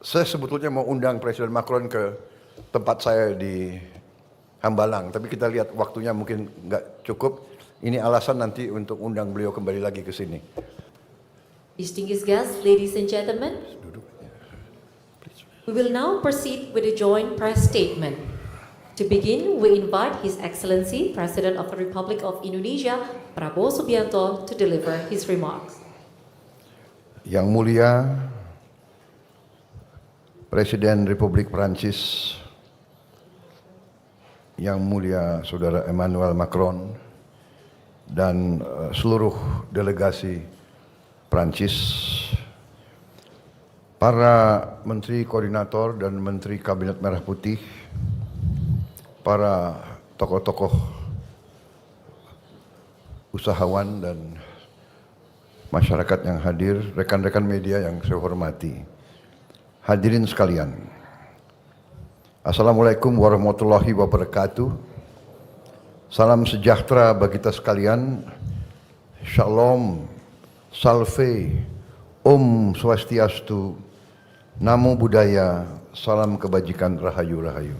Saya sebetulnya mau undang Presiden Macron ke tempat saya di Hambalang, tapi kita lihat waktunya mungkin nggak cukup. Ini alasan nanti untuk undang beliau kembali lagi ke sini. Distinguished guests, ladies and gentlemen, we will now proceed with a joint press statement. To begin, we invite His Excellency President of the Republic of Indonesia, Prabowo Subianto, to deliver his remarks. Yang mulia Presiden Republik Prancis, yang mulia Saudara Emmanuel Macron, dan seluruh delegasi Prancis, para Menteri Koordinator dan Menteri Kabinet Merah Putih, para tokoh-tokoh usahawan dan masyarakat yang hadir, rekan-rekan media yang saya hormati, hadirin sekalian, Assalamualaikum warahmatullahi wabarakatuh. Salam sejahtera bagi kita sekalian. Shalom, salve, Om Swastiastu, Namo Buddhaya, salam kebajikan, rahayu rahayu.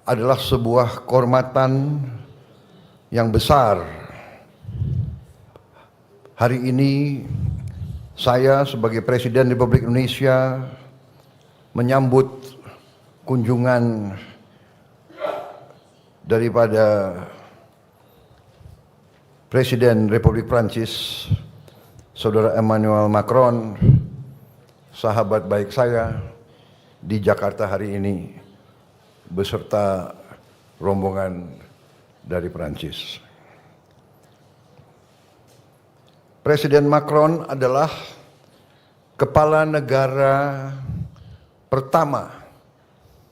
Adalah sebuah kehormatan yang besar. Hari ini saya sebagai Presiden Republik Indonesia menyambut kunjungan daripada Presiden Republik Prancis, Saudara Emmanuel Macron, sahabat baik saya di Jakarta hari ini, beserta rombongan dari Prancis. Presiden Macron adalah kepala negara pertama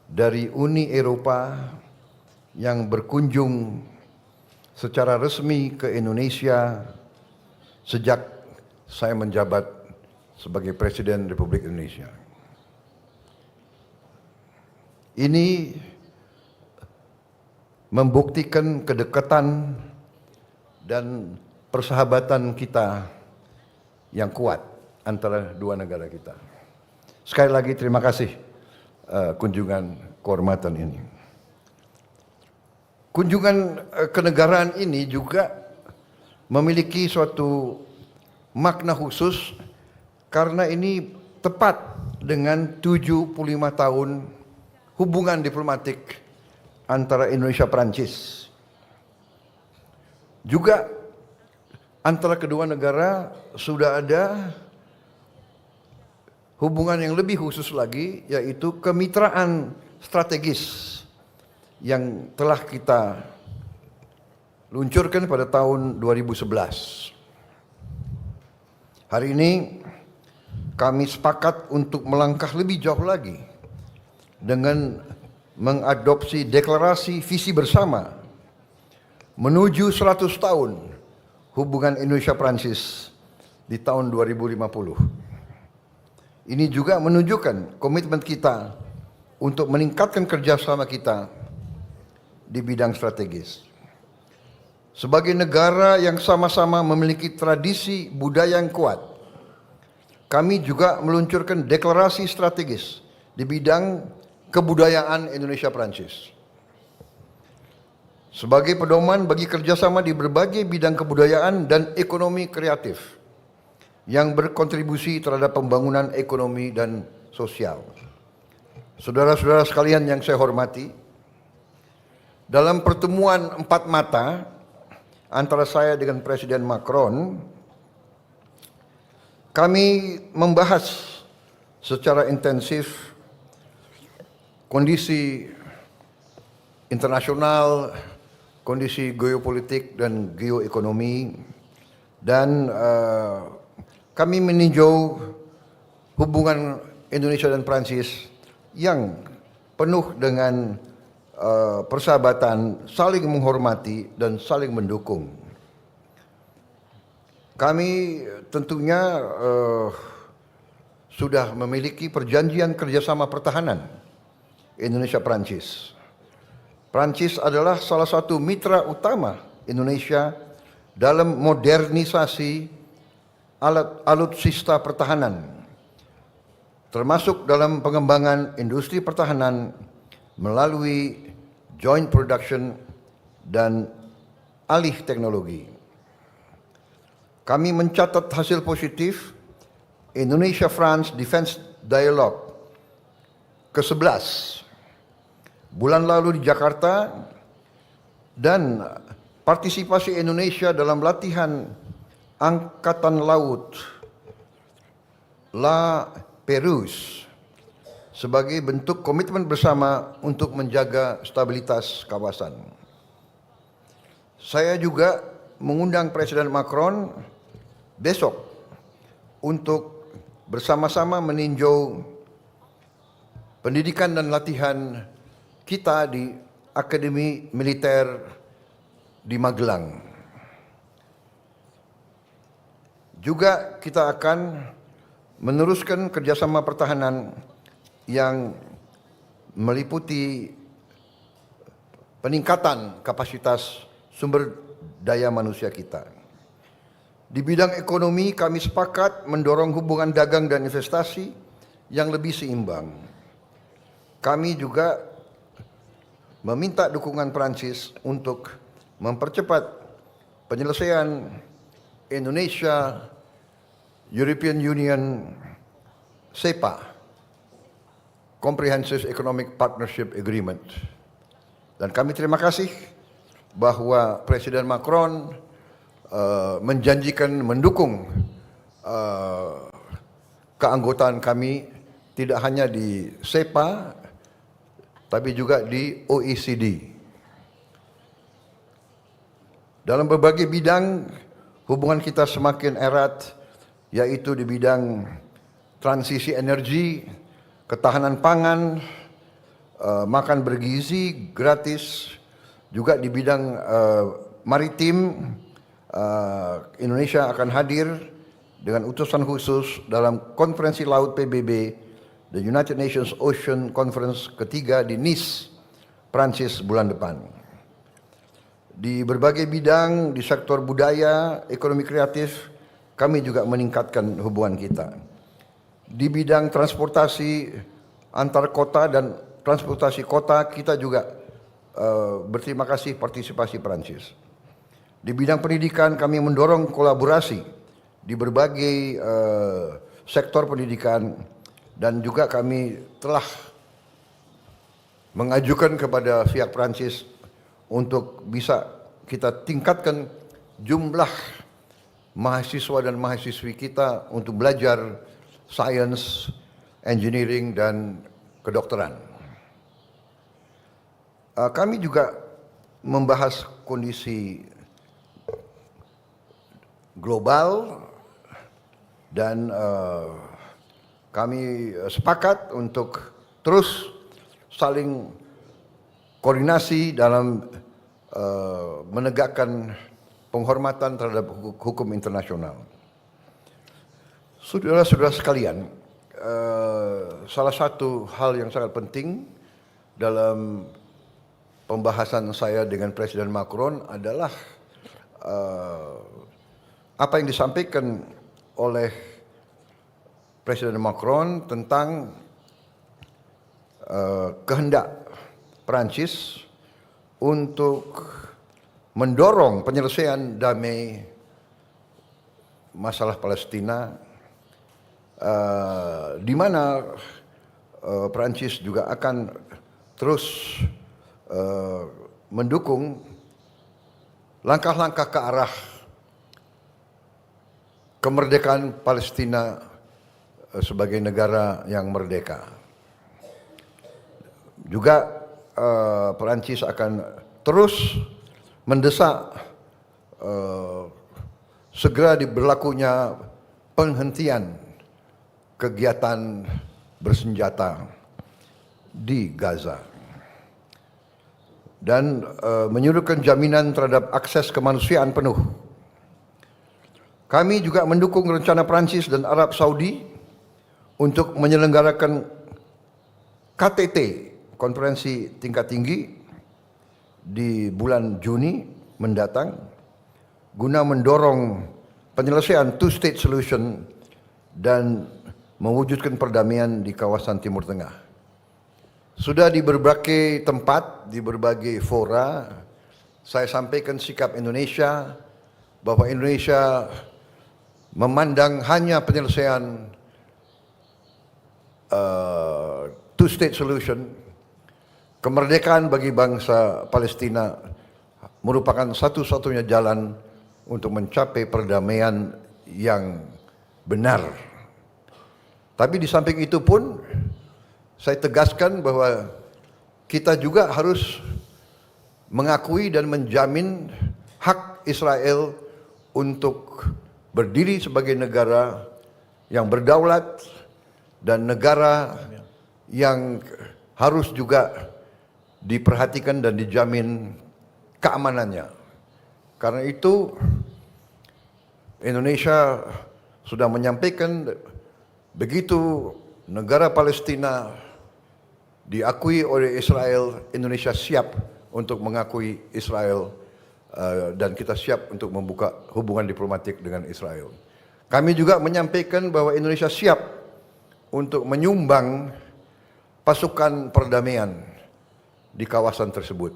dari Uni Eropa yang berkunjung secara resmi ke Indonesia sejak saya menjabat sebagai Presiden Republik Indonesia. Ini membuktikan kedekatan dan persahabatan kita yang kuat antara dua negara kita. Sekali lagi terima kasih kunjungan kehormatan ini. Kunjungan kenegaraan ini juga memiliki suatu makna khusus karena ini tepat dengan 75 tahun hubungan diplomatik antara Indonesia Prancis. Juga antara kedua negara sudah ada hubungan yang lebih khusus lagi, yaitu kemitraan strategis yang telah kita luncurkan pada tahun 2011. Hari ini kami sepakat untuk melangkah lebih jauh lagi dengan mengadopsi deklarasi visi bersama menuju 100 tahun hubungan Indonesia-Prancis di tahun 2050. Ini juga menunjukkan komitmen kita untuk meningkatkan kerjasama kita di bidang strategis. Sebagai negara yang sama-sama memiliki tradisi budaya yang kuat, kami juga meluncurkan deklarasi strategis di bidang kebudayaan Indonesia-Prancis. Sebagai pedoman bagi kerjasama di berbagai bidang kebudayaan dan ekonomi kreatif yang berkontribusi terhadap pembangunan ekonomi dan sosial. Saudara-saudara sekalian yang saya hormati, dalam pertemuan empat mata antara saya dengan Presiden Macron, kami membahas secara intensif kondisi internasional, kondisi geopolitik dan geoekonomi, dan kami meninjau hubungan Indonesia dan Prancis yang penuh dengan persahabatan, saling menghormati dan saling mendukung. Kami tentunya sudah memiliki perjanjian kerjasama pertahanan Indonesia-Prancis. Prancis adalah salah satu mitra utama Indonesia dalam modernisasi alutsista pertahanan, termasuk dalam pengembangan industri pertahanan melalui joint production dan alih teknologi. Kami mencatat hasil positif Indonesia-France Defense Dialogue ke-11 bulan lalu di Jakarta, dan partisipasi Indonesia dalam latihan Angkatan Laut La Perouse sebagai bentuk komitmen bersama untuk menjaga stabilitas kawasan. Saya juga mengundang Presiden Macron besok untuk bersama-sama meninjau pendidikan dan latihan kita di Akademi Militer di Magelang. Juga kita akan meneruskan kerjasama pertahanan yang meliputi peningkatan kapasitas sumber daya manusia kita. Di bidang ekonomi, kami sepakat mendorong hubungan dagang dan investasi yang lebih seimbang. Kami juga meminta dukungan Prancis untuk mempercepat penyelesaian Indonesia European Union CEPA, Comprehensive Economic Partnership Agreement. Dan kami terima kasih bahwa Presiden Macron menjanjikan mendukung keanggotaan kami tidak hanya di CEPA tapi juga di OECD. Dalam berbagai bidang hubungan kita semakin erat, yaitu di bidang transisi energi, ketahanan pangan, makan bergizi gratis, juga di bidang maritim. Indonesia akan hadir dengan utusan khusus dalam konferensi laut PBB, the United Nations Ocean Conference ketiga di Nice, Prancis bulan depan. Di berbagai bidang, di sektor budaya, ekonomi kreatif, kami juga meningkatkan hubungan kita. Di bidang transportasi antar kota dan transportasi kota, kita juga berterima kasih partisipasi Prancis. Di bidang pendidikan, kami mendorong kolaborasi di berbagai sektor pendidikan, dan juga kami telah mengajukan kepada pihak Prancis untuk bisa kita tingkatkan jumlah mahasiswa dan mahasiswi kita untuk belajar sains, engineering, dan kedokteran. Kami juga membahas kondisi global dan kami sepakat untuk terus saling koordinasi dalam menegakkan penghormatan terhadap hukum internasional. Saudara-saudara sekalian, salah satu hal yang sangat penting dalam pembahasan saya dengan Presiden Macron adalah apa yang disampaikan oleh Presiden Macron tentang kehendak Prancis untuk mendorong penyelesaian damai masalah Palestina, di mana Prancis juga akan terus mendukung langkah-langkah ke arah kemerdekaan Palestina sebagai negara yang merdeka. Juga Perancis akan terus mendesak segera diberlakunya penghentian kegiatan bersenjata di Gaza dan menyuruhkan jaminan terhadap akses kemanusiaan penuh. Kami juga mendukung rencana Prancis dan Arab Saudi untuk menyelenggarakan KTT, konferensi tingkat tinggi, di bulan Juni mendatang guna mendorong penyelesaian two-state solution dan mewujudkan perdamaian di kawasan Timur Tengah. Sudah di berbagai tempat, di berbagai fora, saya sampaikan sikap Indonesia bahwa Indonesia memandang hanya penyelesaian two-state solution, kemerdekaan bagi bangsa Palestina merupakan satu-satunya jalan untuk mencapai perdamaian yang benar. Tapi di samping itu pun saya tegaskan bahwa kita juga harus mengakui dan menjamin hak Israel untuk berdiri sebagai negara yang berdaulat dan negara yang harus juga diperhatikan dan dijamin keamanannya. Karena itu Indonesia sudah menyampaikan begitu negara Palestina diakui oleh Israel, Indonesia siap untuk mengakui Israel dan kita siap untuk membuka hubungan diplomatik dengan Israel. Kami juga menyampaikan bahwa Indonesia siap untuk menyumbang pasukan perdamaian di kawasan tersebut.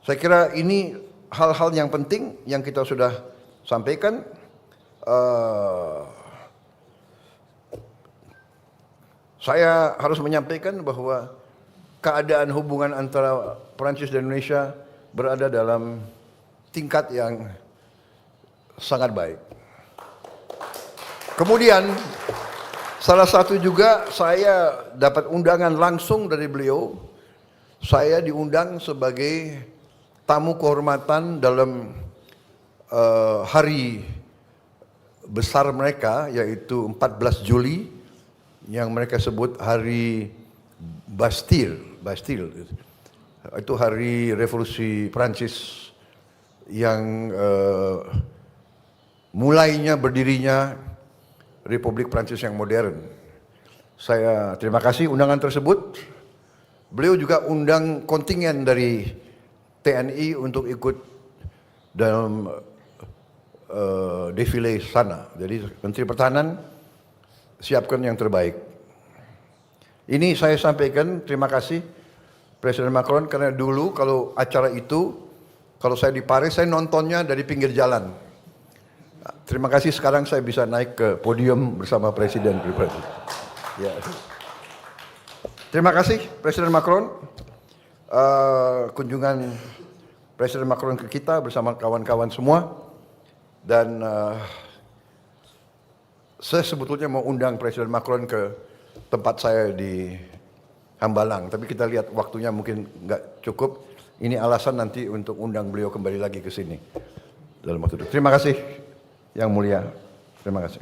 Saya kira ini hal-hal yang penting yang kita sudah sampaikan. Saya harus menyampaikan bahwa keadaan hubungan antara Perancis dan Indonesia berada dalam tingkat yang sangat baik. Kemudian salah satu juga saya dapat undangan langsung dari beliau. Saya diundang sebagai tamu kehormatan dalam hari besar mereka, yaitu 14 Juli yang mereka sebut hari Bastille. Itu hari revolusi Prancis yang mulainya berdirinya Republik Prancis yang modern. Saya terima kasih undangan tersebut. Beliau juga undang kontingen dari TNI untuk ikut dalam defile sana. Jadi Menteri Pertahanan siapkan yang terbaik. Ini saya sampaikan terima kasih Presiden Macron karena dulu kalau acara itu, kalau saya di Paris saya nontonnya dari pinggir jalan. Terima kasih sekarang saya bisa naik ke podium bersama Presiden. Ya. Terima kasih Presiden Macron. Kunjungan Presiden Macron ke kita bersama kawan-kawan semua. Dan saya sebetulnya mau undang Presiden Macron ke tempat saya di Hambalang. Tapi kita lihat waktunya mungkin nggak cukup. Ini alasan nanti untuk undang beliau kembali lagi ke sini dalam waktu itu. Terima kasih yang mulia. Terima kasih.